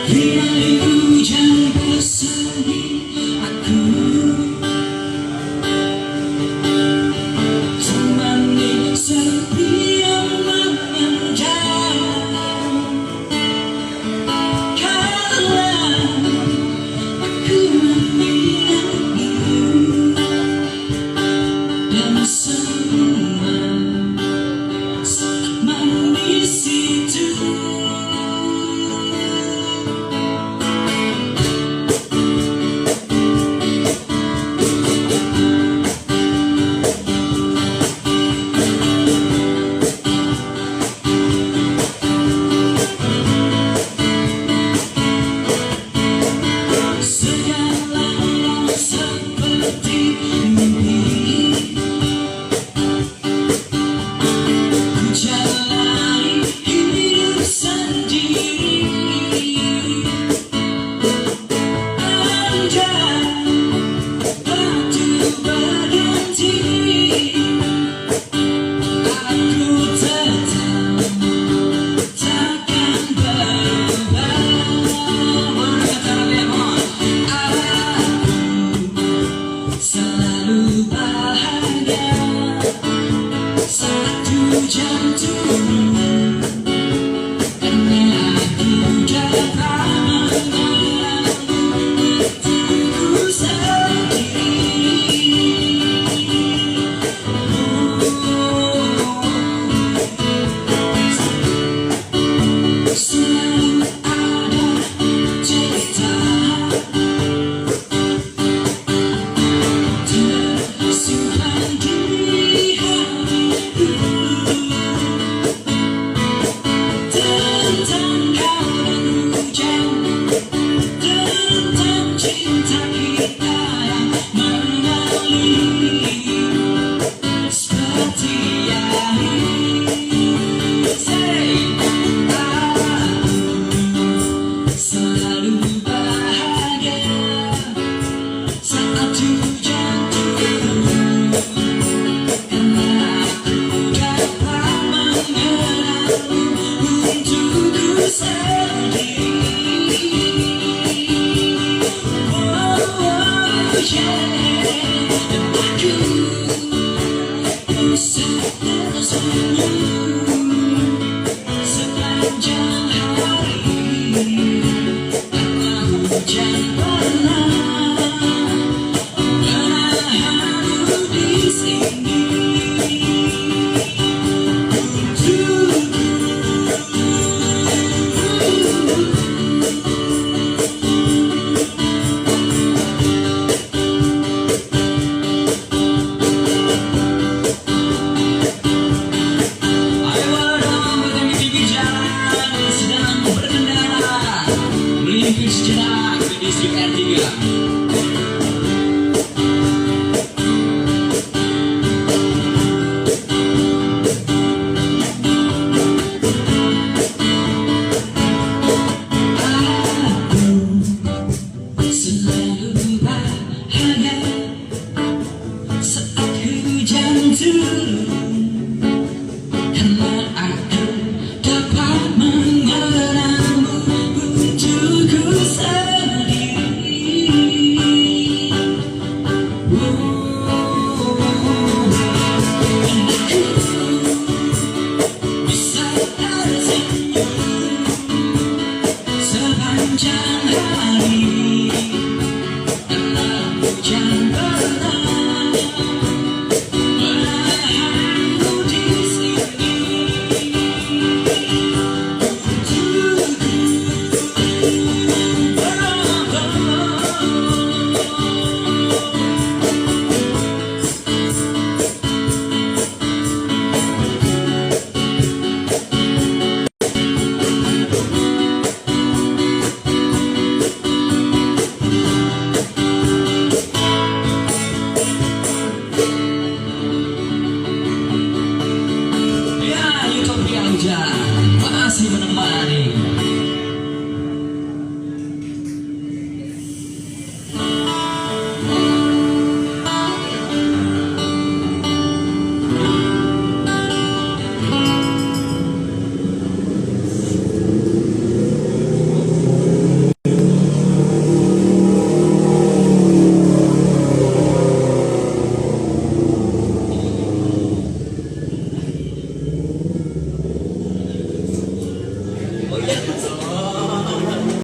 Bila hujan bersemi aku, temani sepi yang mengenjam. Karena aku menyayangimu dan semua saat manis itu. Segalanya seperti mimpi, ku jalani hidup sendiri. Andai waktu berganti, aku tetap takkan berubah. Selalu bahagia saat hujan turun, karena aku dapat mengenalmu diriku sendiri. Selalu ada cerita tersimpan di hatiku tentang kau dan hujan, tentang cinta kita yang mengalir seperti air. Say, aku selalu bahagia saat hujan turun, karena aku dapat mengenalmu untukku sendiri. Oh, yeah. Dan aku bisa tersenyum sepanjang hari, karena hujan pernah menahanku di sini. Ayo dong, bertemu di pinggir jalan yang sedang berkendara, melipir sejenak ke distrik R3. Aku selalu bahagia saat hujan turun, karena aku dapat mengenalmu untukku sendiri. Dan aku bisa tersenyum sepanjang hari,